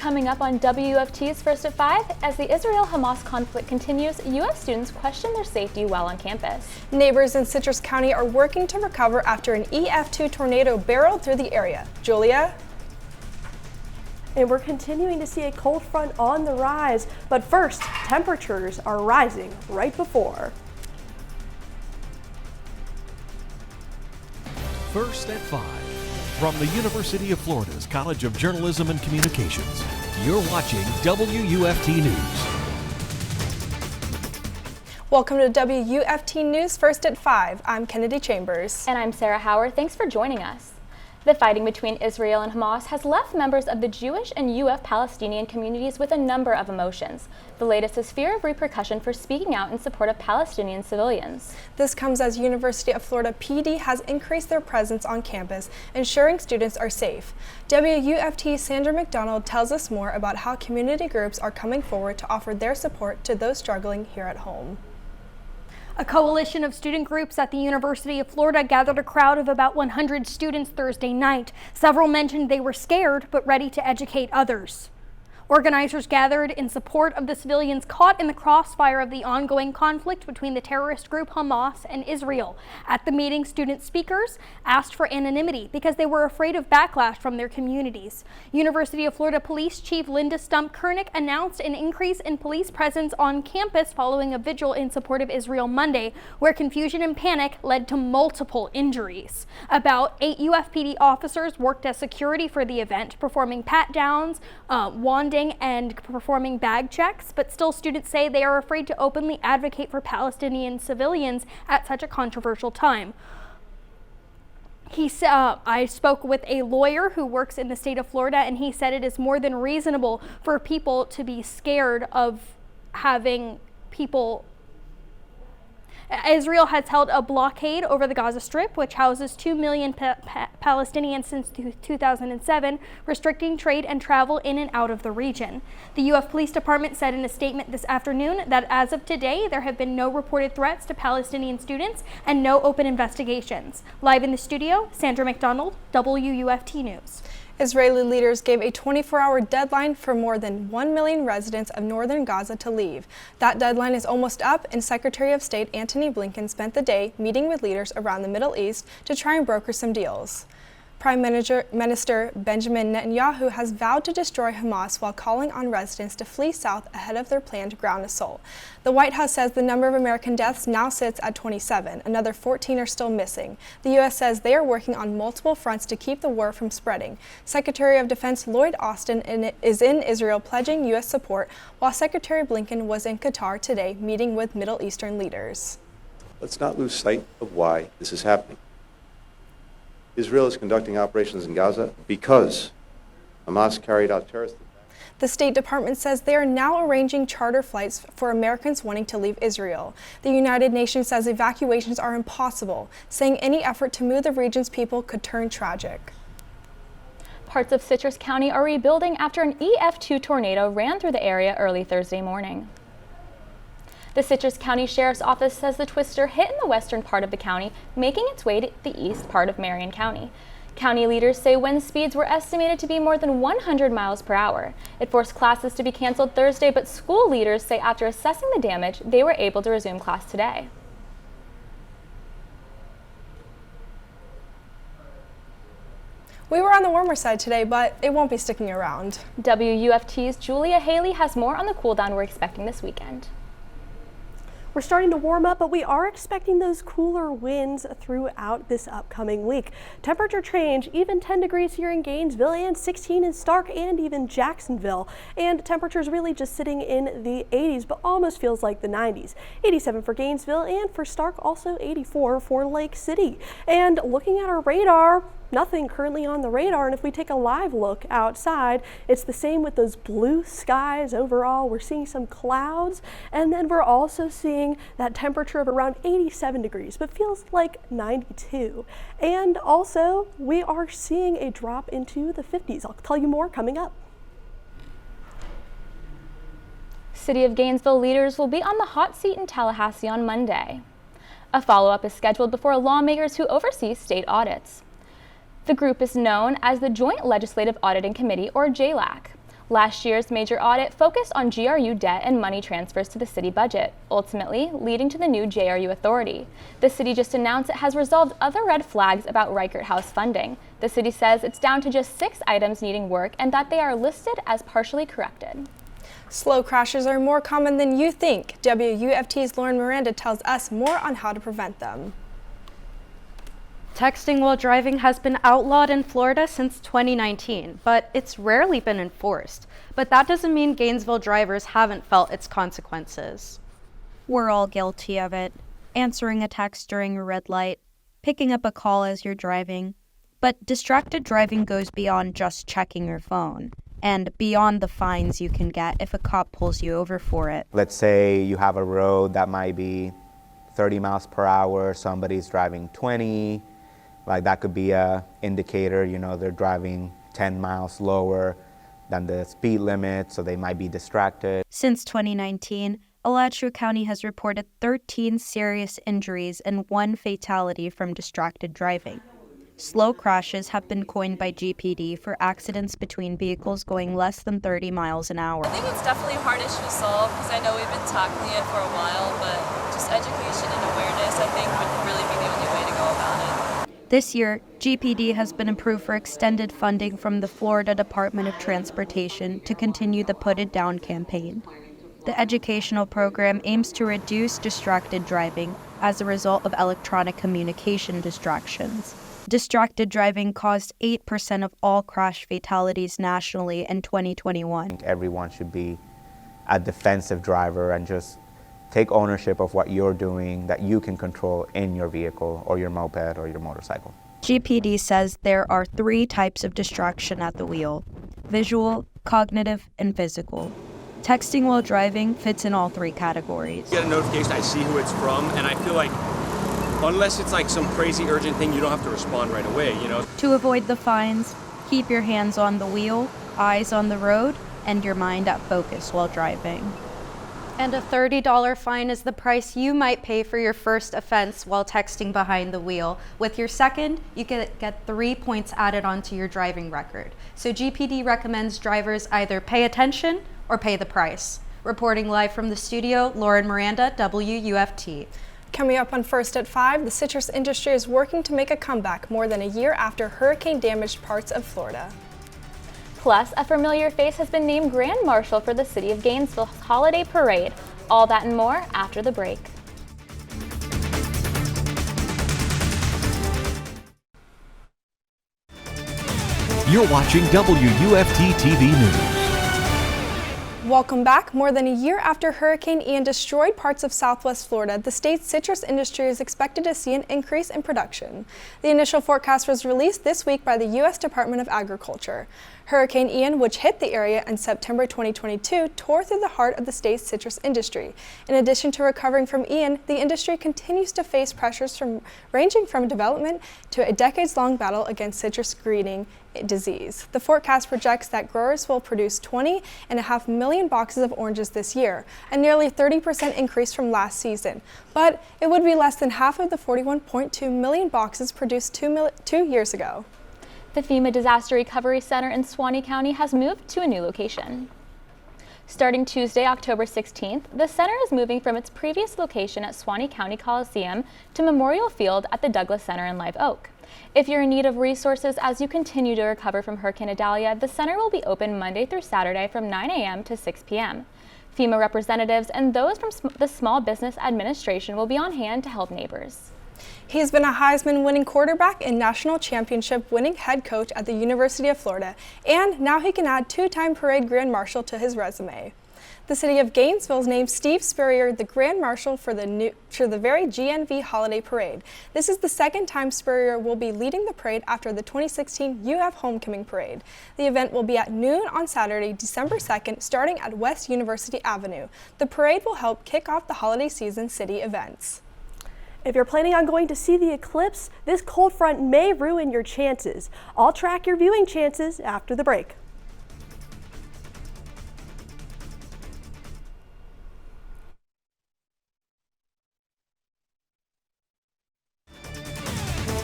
Coming up on WUFT's First at 5, as the Israel-Hamas conflict continues, U.S. students question their safety while on campus. Neighbors in Citrus County are working to recover after an EF2 tornado barreled through the area. Julia? And we're continuing to see a cold front on the rise, but first, temperatures are rising right before. First at 5. From the University of Florida's College of Journalism and Communications, you're watching WUFT News. Welcome to WUFT News First at 5. I'm Kennedy Chambers. And I'm Sarah Howard. Thanks for joining us. The fighting between Israel and Hamas has left members of the Jewish and UF Palestinian communities with a number of emotions. The latest is fear of repercussion for speaking out in support of Palestinian civilians. This comes as University of Florida PD has increased their presence on campus, ensuring students are safe. WUFT's Sandra McDonald tells us more about how community groups are coming forward to offer their support to those struggling here at home. A coalition of student groups at the University of Florida gathered a crowd of about 100 students Thursday night. Several mentioned they were scared but ready to educate others. Organizers gathered in support of the civilians caught in the crossfire of the ongoing conflict between the terrorist group Hamas and Israel. At the meeting, student speakers asked for anonymity because they were afraid of backlash from their communities. University of Florida Police Chief Linda Stump-Kernick announced an increase in police presence on campus following a vigil in support of Israel Monday, where confusion and panic led to multiple injuries. About 8 UFPD officers worked as security for the event, performing pat-downs, wanding, and performing bag checks, but still students say they are afraid to openly advocate for Palestinian civilians at such a controversial time. He said, I spoke with a lawyer who works in the state of Florida, and he said it is more than reasonable for people to be scared of having people. Israel has held a blockade over the Gaza Strip, which houses 2 million Palestinians since 2007, restricting trade and travel in and out of the region. The UF Police Department said in a statement this afternoon that as of today, there have been no reported threats to Palestinian students and no open investigations. Live in the studio, Sandra McDonald, WUFT News. Israeli leaders gave a 24-hour deadline for more than 1 million residents of northern Gaza to leave. That deadline is almost up, and Secretary of State Antony Blinken spent the day meeting with leaders around the Middle East to try and broker some deals. Prime Minister Benjamin Netanyahu has vowed to destroy Hamas while calling on residents to flee south ahead of their planned ground assault. The White House says the number of American deaths now sits at 27. Another 14 are still missing. The U.S. says they are working on multiple fronts to keep the war from spreading. Secretary of Defense Lloyd Austin is in Israel pledging U.S. support, while Secretary Blinken was in Qatar today meeting with Middle Eastern leaders. Let's not lose sight of why this is happening. Israel is conducting operations in Gaza because Hamas carried out terrorist attacks. The State Department says they are now arranging charter flights for Americans wanting to leave Israel. The United Nations says evacuations are impossible, saying any effort to move the region's people could turn tragic. Parts of Citrus County are rebuilding after an EF2 tornado ran through the area early Thursday morning. The Citrus County Sheriff's Office says the twister hit in the western part of the county, making its way to the east part of Marion County. County leaders say wind speeds were estimated to be more than 100 miles per hour. It forced classes to be canceled Thursday, but school leaders say after assessing the damage, they were able to resume class today. We were on the warmer side today, but it won't be sticking around. WUFT's Julia Haley has more on the cool down we're expecting this weekend. We're starting to warm up, but we are expecting those cooler winds throughout this upcoming week. Temperature change, even 10 degrees here in Gainesville and 16 in Stark and even Jacksonville. And temperatures really just sitting in the 80s, but almost feels like the 90s. 87 for Gainesville, and for Stark also 84 for Lake City. And looking at our radar, nothing currently on the radar, and if we take a live look outside, it's the same with those blue skies overall. We're seeing some clouds, and then we're also seeing that temperature of around 87 degrees, but feels like 92. And also, we are seeing a drop into the 50s. I'll tell you more coming up. City of Gainesville leaders will be on the hot seat in Tallahassee on Monday. A follow-up is scheduled before lawmakers who oversee state audits. The group is known as the Joint Legislative Auditing Committee, or JLAC. Last year's major audit focused on GRU debt and money transfers to the city budget, ultimately leading to the new JRU authority. The city just announced it has resolved other red flags about Reichert House funding. The city says it's down to just 6 items needing work and that they are listed as partially corrected. Slow crashes are more common than you think. WUFT's Loren Miranda tells us more on how to prevent them. Texting while driving has been outlawed in Florida since 2019, but it's rarely been enforced. But that doesn't mean Gainesville drivers haven't felt its consequences. We're all guilty of it. Answering a text during a red light, picking up a call as you're driving. But distracted driving goes beyond just checking your phone, and beyond the fines you can get if a cop pulls you over for it. Let's say you have a road that might be 30 miles per hour, somebody's driving 20, like that could be a indicator, you know, they're driving 10 miles slower than the speed limit, so they might be distracted. Since 2019, Alachua County has reported 13 serious injuries and 1 fatality from distracted driving. Slow crashes have been coined by GPD for accidents between vehicles going less than 30 miles an hour. I think it's definitely a hard issue to solve because I know we've been tackling it for a while, but just education and awareness, I think, would really be the only way to go about it. This year, GPD has been approved for extended funding from the Florida Department of Transportation to continue the Put It Down campaign. The educational program aims to reduce distracted driving as a result of electronic communication distractions. Distracted driving caused 8% of all crash fatalities nationally in 2021. Everyone should be a defensive driver and just take ownership of what you're doing that you can control in your vehicle or your moped or your motorcycle. GPD says there are 3 types of distraction at the wheel: visual, cognitive, and physical. Texting while driving fits in all 3 categories. You get a notification, I see who it's from, and I feel like unless it's like some crazy urgent thing, you don't have to respond right away, you know? To avoid the fines, keep your hands on the wheel, eyes on the road, and your mind at focus while driving. And a $30 fine is the price you might pay for your first offense while texting behind the wheel. With your second, you get 3 points added onto your driving record. So GPD recommends drivers either pay attention or pay the price. Reporting live from the studio, Loren Miranda, WUFT. Coming up on First at 5, the citrus industry is working to make a comeback more than a year after hurricane damaged parts of Florida. Plus, a familiar face has been named Grand Marshal for the City of Gainesville's Holiday Parade. All that and more after the break. You're watching WUFT-TV News. Welcome back. More than a year after Hurricane Ian destroyed parts of southwest Florida, the state's citrus industry is expected to see an increase in production. The initial forecast was released this week by the U.S. Department of Agriculture. Hurricane Ian, which hit the area in September 2022, tore through the heart of the state's citrus industry. In addition to recovering from Ian, the industry continues to face pressures ranging from development to a decades-long battle against citrus greening disease. The forecast projects that growers will produce 20.5 million boxes of oranges this year, a nearly 30% increase from last season. But it would be less than half of the 41.2 million boxes produced 2 years ago. The FEMA Disaster Recovery Center in Suwannee County has moved to a new location. Starting Tuesday, October 16th, the center is moving from its previous location at Suwannee County Coliseum to Memorial Field at the Douglas Center in Live Oak. If you're in need of resources as you continue to recover from Hurricane Idalia, the center will be open Monday through Saturday from 9 a.m. to 6 p.m. FEMA representatives and those from the Small Business Administration will be on hand to help neighbors. He's been a Heisman-winning quarterback and national championship-winning head coach at the University of Florida, and now he can add 2-time parade grand marshal to his resume. The city of Gainesville named Steve Spurrier the Grand Marshal for the very GNV Holiday Parade. This is the second time Spurrier will be leading the parade after the 2016 UF Homecoming Parade. The event will be at noon on Saturday, December 2nd, starting at West University Avenue. The parade will help kick off the holiday season city events. If you're planning on going to see the eclipse, this cold front may ruin your chances. I'll track your viewing chances after the break.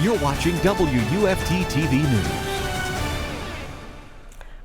You're watching WUFT-TV News.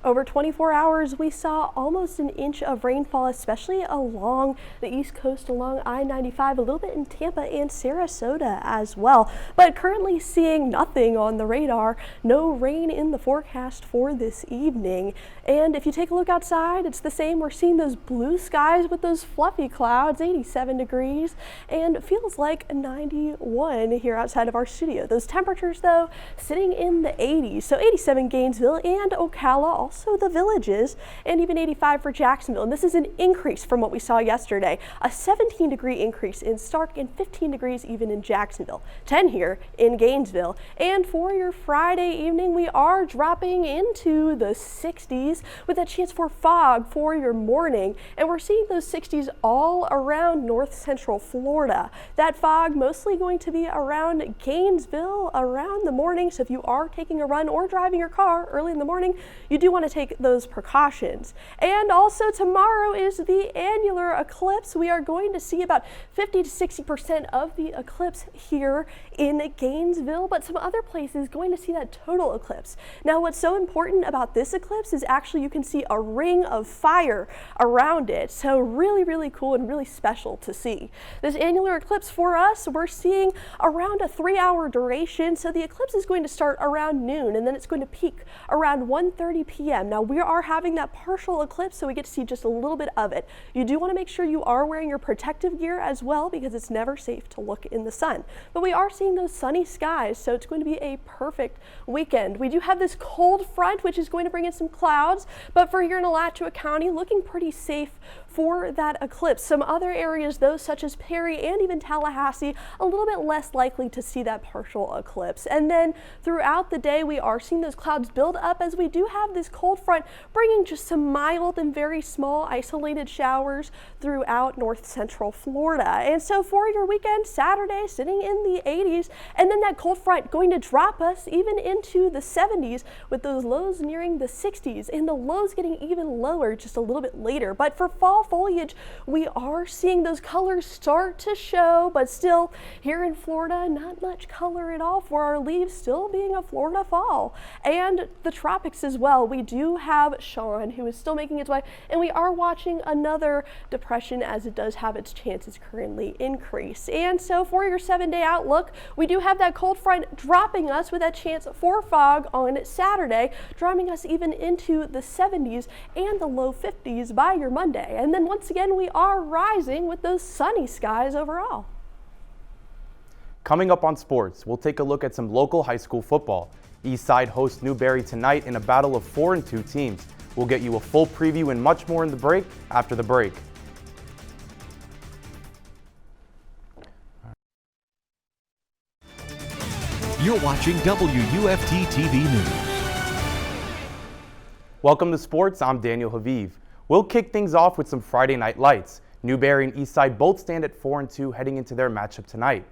Over 24 hours, we saw almost an inch of rainfall, especially along the east coast, along I-95, a little bit in Tampa and Sarasota as well. But currently seeing nothing on the radar, no rain in the forecast for this evening. And if you take a look outside, it's the same. We're seeing those blue skies with those fluffy clouds, 87 degrees, and feels like 91 here outside of our studio. Those temperatures, though, sitting in the 80s. So 87 Gainesville and Ocala, also the Villages, and even 85 for Jacksonville. And this is an increase from what we saw yesterday. A 17-degree increase in Stark and 15 degrees even in Jacksonville. 10 here in Gainesville. And for your Friday evening, we are dropping into the 60s with a chance for fog for your morning. And we're seeing those 60s all around north central Florida. That fog mostly going to be around Gainesville around the morning. So if you are taking a run or driving your car early in the morning, you do want to take those precautions. And also tomorrow is the annular eclipse. We are going to see about 50 to 60% of the eclipse here in Gainesville, but some other places going to see that total eclipse. Now, what's so important about this eclipse is actually you can see a ring of fire around it. So really, really cool and really special to see. This annular eclipse for us, we're seeing around a 3-hour duration. So the eclipse is going to start around noon and then it's going to peak around 1:30 p.m. Now we are having that partial eclipse, so we get to see just a little bit of it. You do want to make sure you are wearing your protective gear as well, because it's never safe to look in the sun. But we are seeing those sunny skies, so it's going to be a perfect weekend. We do have this cold front, which is going to bring in some clouds, but for here in Alachua County, looking pretty safe for that eclipse. Some other areas, though, such as Perry and even Tallahassee, a little bit less likely to see that partial eclipse. And then throughout the day, we are seeing those clouds build up as we do have this cold front bringing just some mild and very small isolated showers throughout north central Florida. And so for your weekend, Saturday sitting in the 80s, and then that cold front going to drop us even into the 70s with those lows nearing the 60s and the lows getting even lower just a little bit later. But for fall foliage, we are seeing those colors start to show, but still here in Florida, not much color at all for our leaves, still being a Florida fall. And the tropics as well. We do have Sean, who is still making its way, and we are watching another depression as it does have its chances currently increase. And so for your 7-day outlook, we do have that cold front dropping us with that chance for fog on Saturday, dropping us even into the 70s and the low 50s by your Monday. And then once again, we are rising with those sunny skies overall. Coming up on sports, we'll take a look at some local high school football. Eastside hosts Newberry tonight in a battle of 4-2 teams. We'll get you a full preview and much more in the break after the break. You're watching WUFT-TV News. Welcome to sports. I'm Daniel Haviv. We'll kick things off with some Friday night lights. Newberry and Eastside both stand at 4-2 heading into their matchup tonight.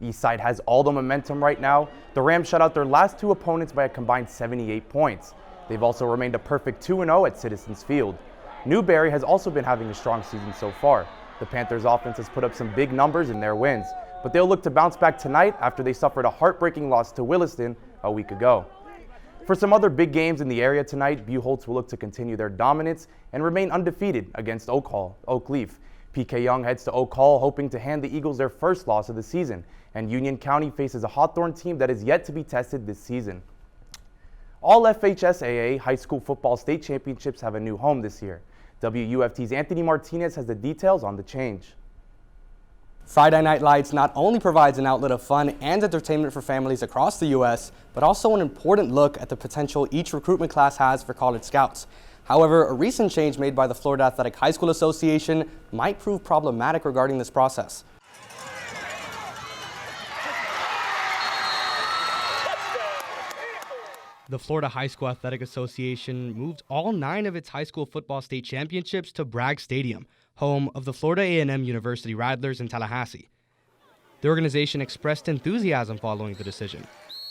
Eastside has all the momentum right now. The Rams shut out their last two opponents by a combined 78 points. They've also remained a perfect 2-0 at Citizens Field. Newberry has also been having a strong season so far. The Panthers' offense has put up some big numbers in their wins, but they'll look to bounce back tonight after they suffered a heartbreaking loss to Williston a week ago. For some other big games in the area tonight, Buchholz will look to continue their dominance and remain undefeated against Oak Leaf. PK Young heads to Oak Hall hoping to hand the Eagles their first loss of the season, and Union County faces a Hawthorne team that is yet to be tested this season. All FHSAA high school football state championships have a new home this year. WUFT's Anthony Martinez has the details on the change. Friday Night Lights not only provides an outlet of fun and entertainment for families across the U.S., but also an important look at the potential each recruitment class has for college scouts. However, a recent change made by the Florida Athletic High School Association might prove problematic regarding this process. The Florida High School Athletic Association moved all 9 of its high school football state championships to Bragg Stadium, home of the Florida A&M University Rattlers in Tallahassee. The organization expressed enthusiasm following the decision.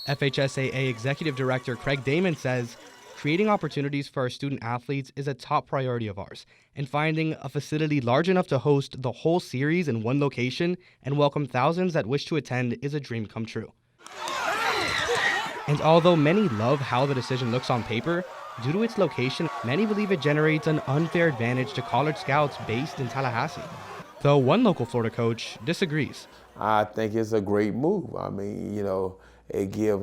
FHSAA Executive Director Craig Damon says, "Creating opportunities for our student athletes is a top priority of ours, and finding a facility large enough to host the whole series in one location and welcome thousands that wish to attend is a dream come true." And although many love how the decision looks on paper, Due to its location, many believe it generates an unfair advantage to college scouts based in Tallahassee. Though one local Florida coach disagrees. I think it's a great move. I mean, it give,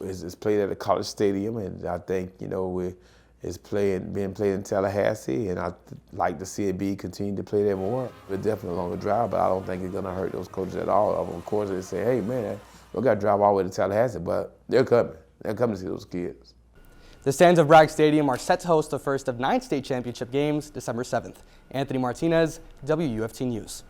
it's played at a college stadium, and I think, it's being played in Tallahassee, and I'd like to see it continue to play there more. It's definitely a longer drive, but I don't think it's going to hurt those coaches at all. Of course, they say, hey, man, we got to drive all the way to Tallahassee, but they're coming. They're coming to see those kids. The stands of Bragg Stadium are set to host the first of 9 state championship games December 7th. Anthony Martinez, WUFT News.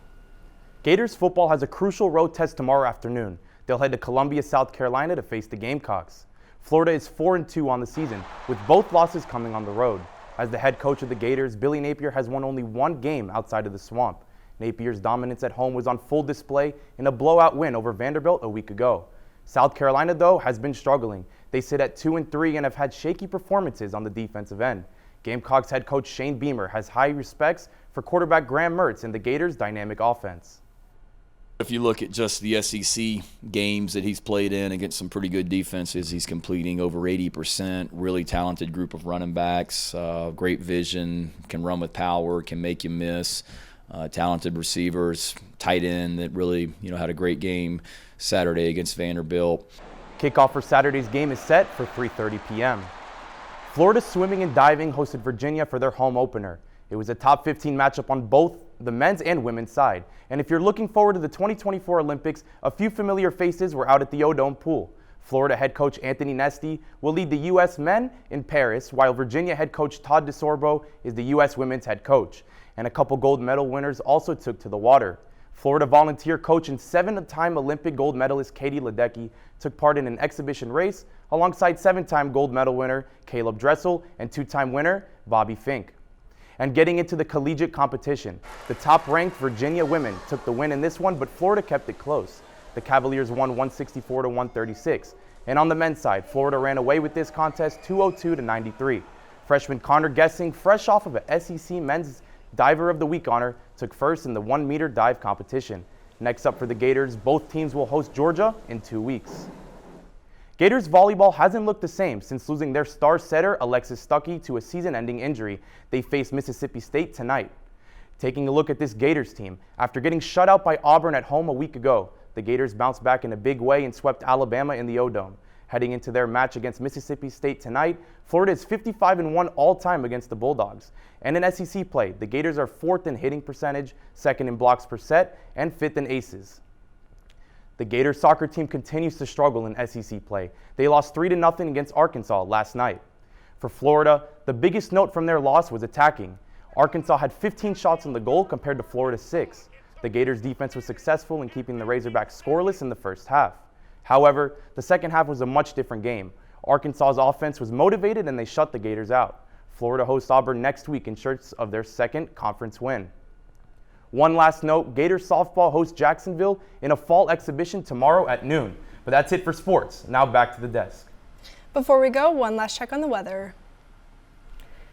Gators football has a crucial road test tomorrow afternoon. They'll head to Columbia, South Carolina to face the Gamecocks. Florida is 4-2 on the season, with both losses coming on the road. As the head coach of the Gators, Billy Napier has won only one game outside of the Swamp. Napier's dominance at home was on full display in a blowout win over Vanderbilt a week ago. South Carolina, though, has been struggling. They sit at 2-3 and have had shaky performances on the defensive end. Gamecocks head coach Shane Beamer has high respects for quarterback Graham Mertz and the Gators' dynamic offense. If you look at just the SEC games that he's played in against some pretty good defenses, he's completing over 80%, really talented group of running backs, great vision, can run with power, can make you miss, talented receivers, tight end that really had a great game Saturday against Vanderbilt. Kickoff for Saturday's game is set for 3:30 p.m. Florida Swimming and Diving hosted Virginia for their home opener. It was a top 15 matchup on both the men's and women's side. And if you're looking forward to the 2024 Olympics, a few familiar faces were out at the O-Dome pool. Florida head coach Anthony Nesty will lead the U.S. men in Paris, while Virginia head coach Todd DeSorbo is the U.S. women's head coach. And a couple gold medal winners also took to the water. Florida volunteer coach and 7-time Olympic gold medalist Katie Ledecky took part in an exhibition race alongside 7-time gold medal winner Caleb Dressel and 2-time winner Bobby Fink. And getting into the collegiate competition, the top-ranked Virginia women took the win in this one, but Florida kept it close. The Cavaliers won 164-136. And on the men's side, Florida ran away with this contest 202-93. Freshman Connor Gessing, fresh off of a SEC Men's Diver of the Week honor, took first in the 1-meter dive competition. Next up for the Gators, both teams will host Georgia in 2 weeks. Gators volleyball hasn't looked the same since losing their star setter Alexis Stuckey to a season-ending injury. They face Mississippi State tonight. Taking a look at this Gators team, after getting shut out by Auburn at home a week ago, the Gators bounced back in a big way and swept Alabama in the O-Dome. Heading into their match against Mississippi State tonight, Florida is 55-1 all-time against the Bulldogs. And in SEC play, the Gators are 4th in hitting percentage, 2nd in blocks per set, and 5th in aces. The Gators soccer team continues to struggle in SEC play. They lost 3-0 against Arkansas last night. For Florida, the biggest note from their loss was attacking. Arkansas had 15 shots on the goal compared to Florida's 6. The Gators' defense was successful in keeping the Razorbacks scoreless in the first half. However, the second half was a much different game. Arkansas's offense was motivated and they shut the Gators out. Florida hosts Auburn next week in search of their second conference win. One last note, Gators softball hosts Jacksonville in a fall exhibition tomorrow at noon. But that's it for sports. Now back to the desk. Before we go, one last check on the weather.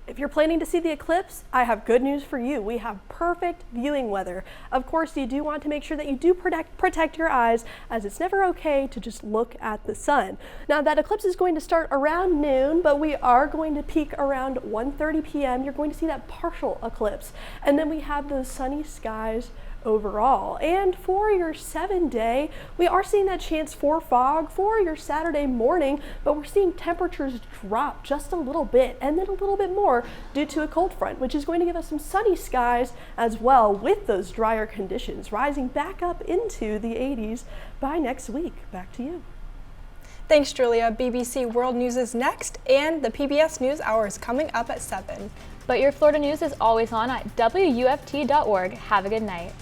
If you're planning to see the eclipse, I have good news for you. We have perfect viewing weather. Of course, you do want to make sure that you do protect your eyes, as it's never okay to just look at the sun. Now, that eclipse is going to start around noon, but we are going to peak around 1:30 p.m. You're going to see that partial eclipse. And then we have those sunny skies overall. And for your 7-day, we are seeing that chance for fog for your Saturday morning, but we're seeing temperatures drop just a little bit and then a little bit more due to a cold front, which is going to give us some sunny skies as well, with those drier conditions rising back up into the 80s by next week. Back to you. Thanks, Julia. BBC World News is next, and the PBS News Hour is coming up at 7. But your Florida news is always on at WUFT.org. Have a good night.